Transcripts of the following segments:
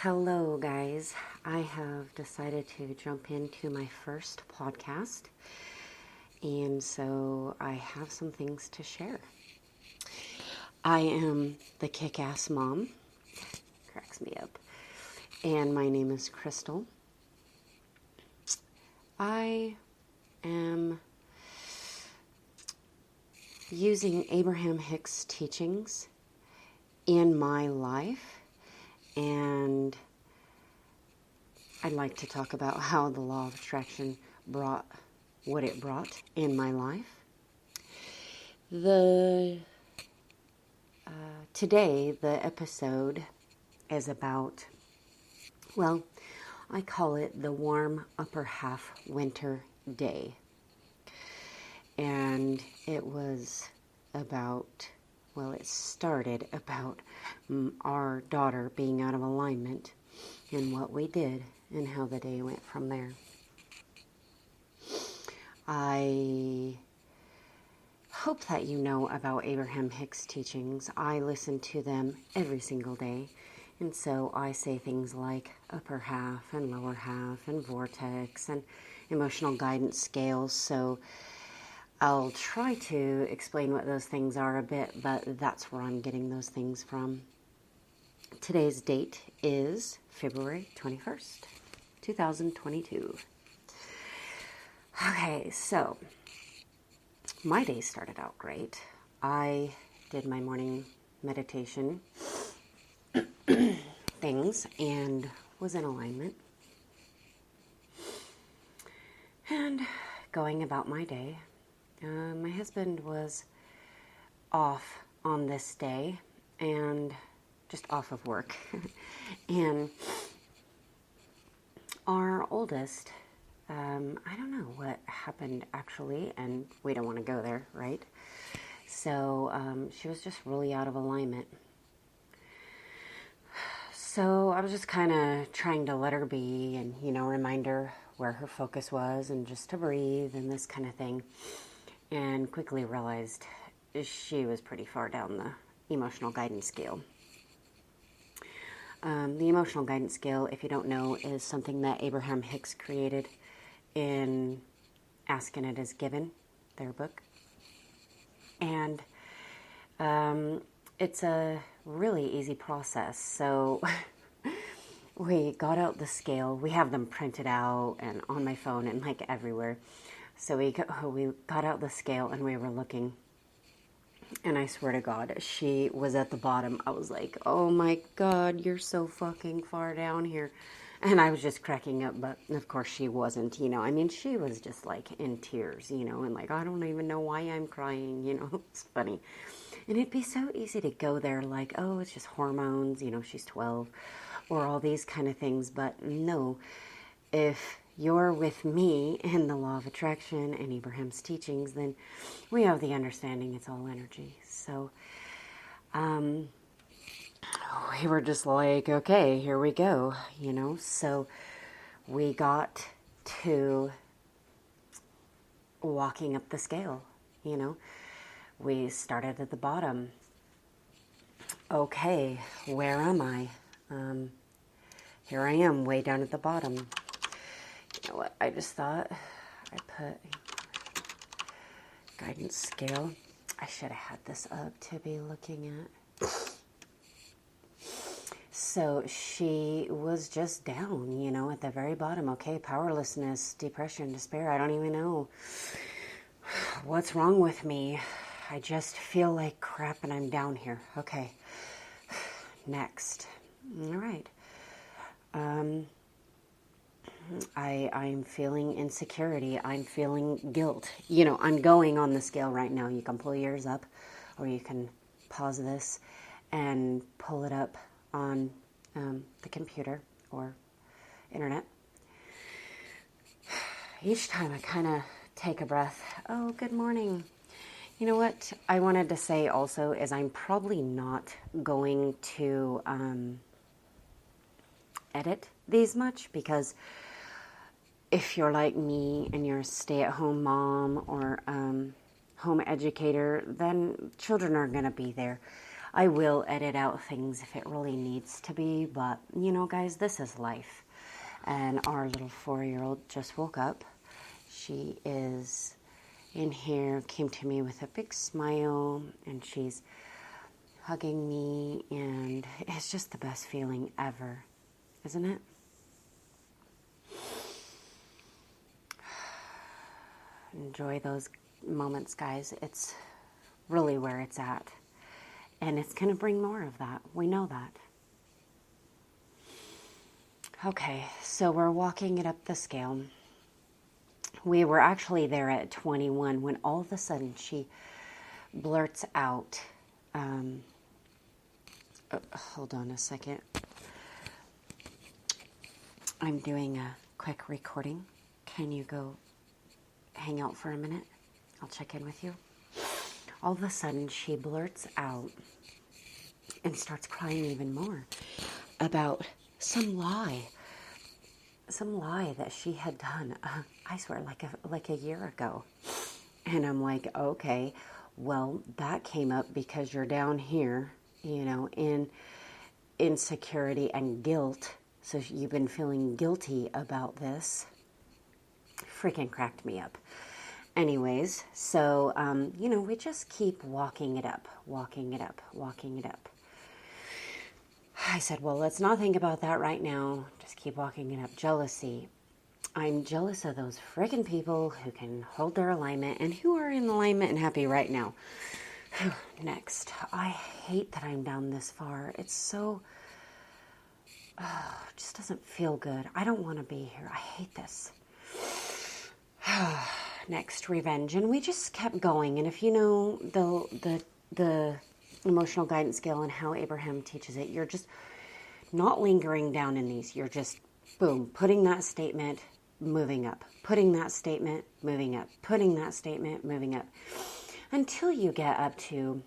Hello, guys. I have decided to jump into my first podcast, and so I have some things to share. I am the kick-ass mom, cracks me up, and my name is Crystal. I am using Abraham Hicks' teachings in my life, and I'd like to talk about how the law of attraction brought what it brought in my life. Today, the episode is about, well, I call it the warm upper half winter day. And it was about, it started about our daughter being out of alignment and what we did and how the day went from there. I hope that you know about Abraham Hicks' teachings. I listen to them every single day. And so I say things like upper half and lower half and vortex and emotional guidance scales. So I'll try to explain what those things are a bit, but that's where I'm getting those things from. Today's date is February 21st, 2022. Okay, so my day started out great. I did my morning meditation things and was in alignment and going about my day. My husband was off on this day and just off of work. And our oldest, I don't know what happened actually, and we don't want to go there, right? So she was just really out of alignment. So I was just kind of trying to let her be and, remind her where her focus was and just to breathe and this kind of thing. And quickly realized she was pretty far down the emotional guidance scale. The emotional guidance scale, if you don't know, is something that Abraham Hicks created in Ask and It Is Given, their book. And it's a really easy process. So we got out the scale. We have them printed out and on my phone and like everywhere. So we got out the scale and we were looking. And I swear to God, she was at the bottom. I was like, oh my God, you're so fucking far down here. And I was just cracking up, but of course she wasn't, she was just like in tears, and like, I don't even know why I'm crying, it's funny. And it'd be so easy to go there like, oh, it's just hormones, she's 12, or all these kind of things. But no, if you're with me in the law of attraction and Abraham's teachings, then we have the understanding it's all energy. So we were just like, okay, here we go, So we got to walking up the scale, We started at the bottom. Okay, where am I? Here I am, way down at the bottom. You know what? I just thought I put guidance scale. I should have had this up to be looking at. So she was just down, at the very bottom. Okay, powerlessness, depression, despair. I don't even know what's wrong with me. I just feel like crap and I'm down here. Okay, next. All right. I'm feeling insecurity. I'm feeling guilt. I'm going on the scale right now. You can pull yours up or you can pause this and pull it up on the computer or internet. Each time I kind of take a breath. Oh, good morning. You know what I wanted to say also is I'm probably not going to edit these much because if you're like me and you're a stay-at-home mom or home educator, then children are going to be there. I will edit out things if it really needs to be, but you know, guys, this is life. And our little 4-year-old just woke up. She is in here, came to me with a big smile, and she's hugging me, and it's just the best feeling ever, isn't it? Enjoy those moments, guys. It's really where it's at. And it's going to bring more of that. We know that. Okay, so we're walking it up the scale. We were actually there at 21 when all of a sudden she blurts out, hold on a second. I'm doing a quick recording. Can you go hang out for a minute? I'll check in with you. All of a sudden, she blurts out and starts crying even more about some lie that she had done, I swear, like a year ago. And I'm like, okay, well, that came up because you're down here, you know, in insecurity and guilt. So you've been feeling guilty about this. Freaking cracked me up. Anyways, so, you know, we just keep walking it up. I said, well, let's not think about that right now. Just keep walking it up. Jealousy. I'm jealous of those freaking people who can hold their alignment and who are in alignment and happy right now. Next. I hate that I'm down this far. It's so, it just doesn't feel good. I don't want to be here. I hate this. Next, revenge. And we just kept going. And if you know the emotional guidance scale and how Abraham teaches it, you're just not lingering down in these. You're just, boom, putting that statement, moving up. Putting that statement, moving up. Putting that statement, moving up. Until you get up to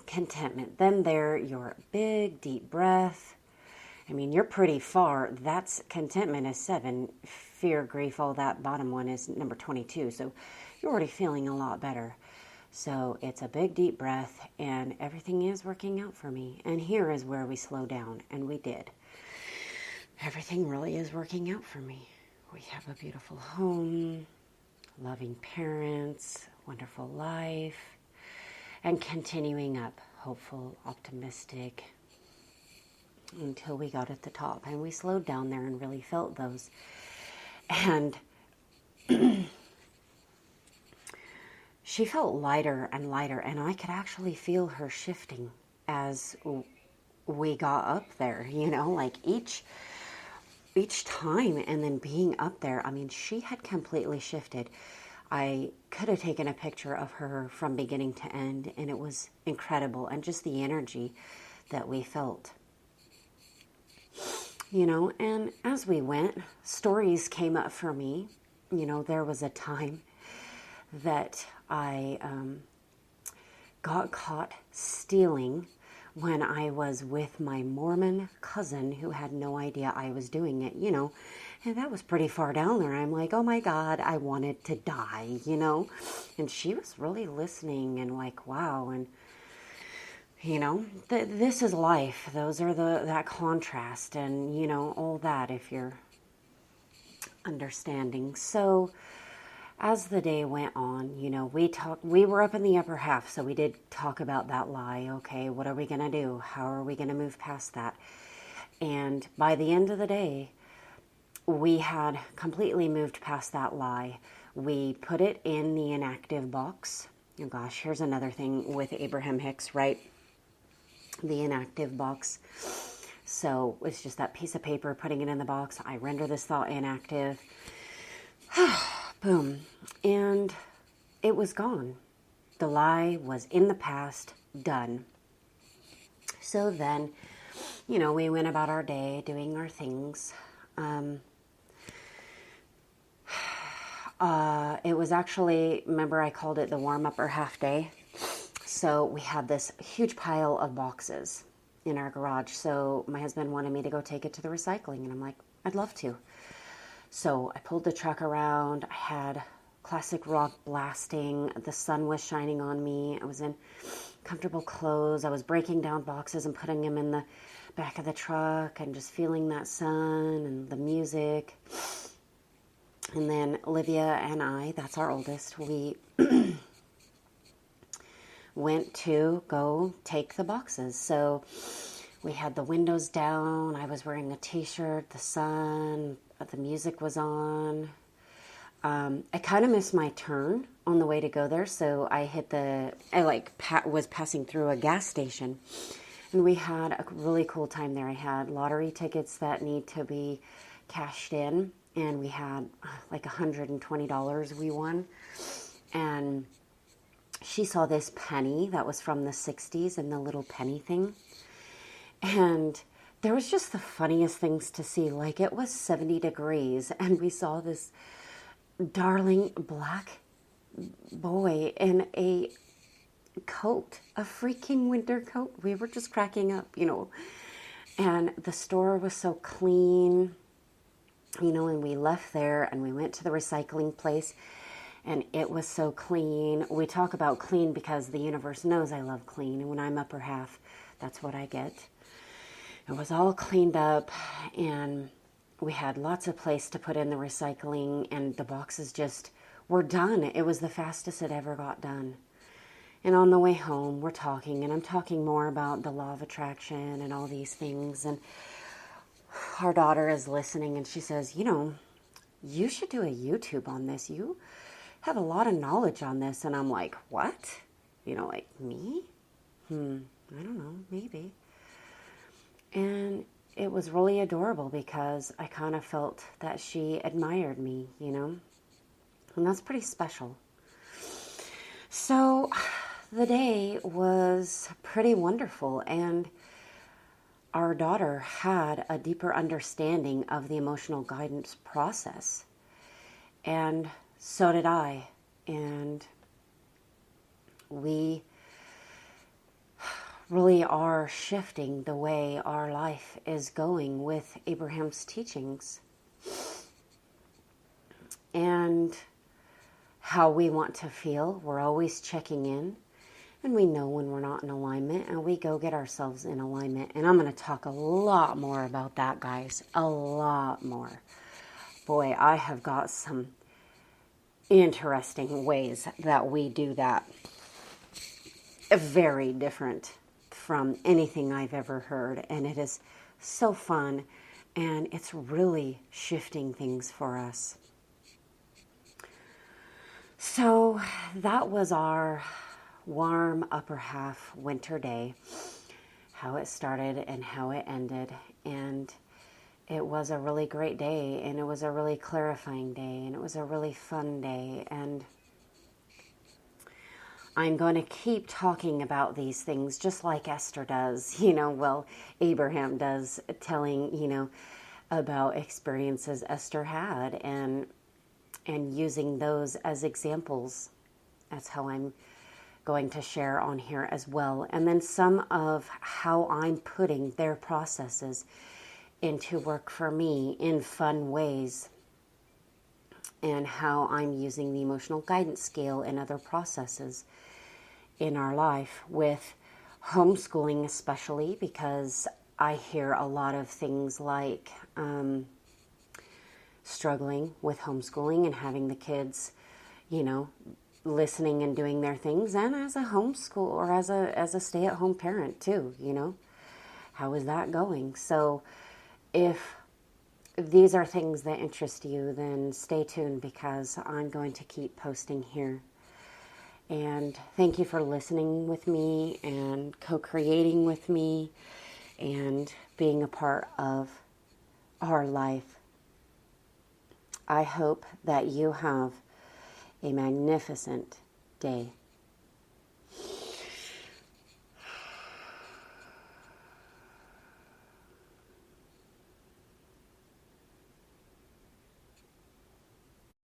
contentment. Then there, your big, deep breath. I mean, you're pretty far. That's contentment is 7. Fear, grief, all that bottom one is number 22. So you're already feeling a lot better. So it's a big, deep breath, and everything is working out for me. And here is where we slow down, and we did. Everything really is working out for me. We have a beautiful home, loving parents, wonderful life, and continuing up, hopeful, optimistic, until we got at the top. And we slowed down there and really felt those. And she felt lighter and lighter, and I could actually feel her shifting as we got up there, you know, like each time, and then being up there, I mean, she had completely shifted. I could have taken a picture of her from beginning to end, and it was incredible, and just the energy that we felt. You know, and as we went, stories came up for me. You know, there was a time that I got caught stealing when I was with my Mormon cousin who had no idea I was doing it, you know. And that was pretty far down there. I'm like, oh my God, I wanted to die, you know. And she was really listening and like, wow. And you know, this is life. Those are that contrast and, you know, all that if you're understanding. So as the day went on, you know, we were up in the upper half, so we did talk about that lie. Okay, what are we going to do? How are we going to move past that? And by the end of the day, we had completely moved past that lie. We put it in the inactive box. Oh gosh, here's another thing with Abraham Hicks, right? The inactive box. So it's just that piece of paper, putting it in the box. I render this thought inactive. Boom. And it was gone. The lie was in the past, done. So then, you know, we went about our day doing our things. It was actually, remember I called it the warm-up or half day. So we had this huge pile of boxes in our garage. So my husband wanted me to go take it to the recycling. And I'm like, I'd love to. So I pulled the truck around. I had classic rock blasting. The sun was shining on me. I was in comfortable clothes. I was breaking down boxes and putting them in the back of the truck and just feeling that sun and the music. And then Olivia and I, that's our oldest, we went to go take the boxes. So we had the windows down. I was wearing a t-shirt, the sun, the music was on. I kind of missed my turn on the way to go there. So I was passing through a gas station, and we had a really cool time there. I had lottery tickets that need to be cashed in, and we had like $120 we won. And she saw this penny that was from the 60s and the little penny thing. And there was just the funniest things to see. Like, it was 70 degrees and we saw this darling black boy in a coat, a freaking winter coat. We were just cracking up, And the store was so clean, and we left there and we went to the recycling place. And it was so clean. We talk about clean because the universe knows I love clean. And when I'm upper half, that's what I get. It was all cleaned up. And we had lots of place to put in the recycling. And the boxes just were done. It was the fastest it ever got done. And on the way home, we're talking. And I'm talking more about the law of attraction and all these things. And our daughter is listening. And she says, you should do a YouTube on this. You have a lot of knowledge on this. And I'm like, what? Like me? I don't know, maybe. And it was really adorable because I kind of felt that she admired me, and that's pretty special. So the day was pretty wonderful, and our daughter had a deeper understanding of the emotional guidance process. And so did I, and we really are shifting the way our life is going with Abraham's teachings and how we want to feel. We're always checking in, and we know when we're not in alignment, and we go get ourselves in alignment. And I'm going to talk a lot more about that, guys, a lot more. Boy, I have got some interesting ways that we do that. Very different from anything I've ever heard, and it is so fun, and it's really shifting things for us. So that was our warm upper half winter day, how it started and how it ended. And it was a really great day, and it was a really clarifying day, and it was a really fun day. And I'm going to keep talking about these things just like Esther does, Abraham does, telling, about experiences Esther had and using those as examples. That's how I'm going to share on here as well. And then some of how I'm putting their processes into work for me in fun ways, and how I'm using the emotional guidance scale and other processes in our life with homeschooling, especially because I hear a lot of things like struggling with homeschooling and having the kids, listening and doing their things, and as a homeschool or as a stay-at-home parent too, how is that going? So if these are things that interest you, then stay tuned because I'm going to keep posting here. And thank you for listening with me and co-creating with me and being a part of our life. I hope that you have a magnificent day.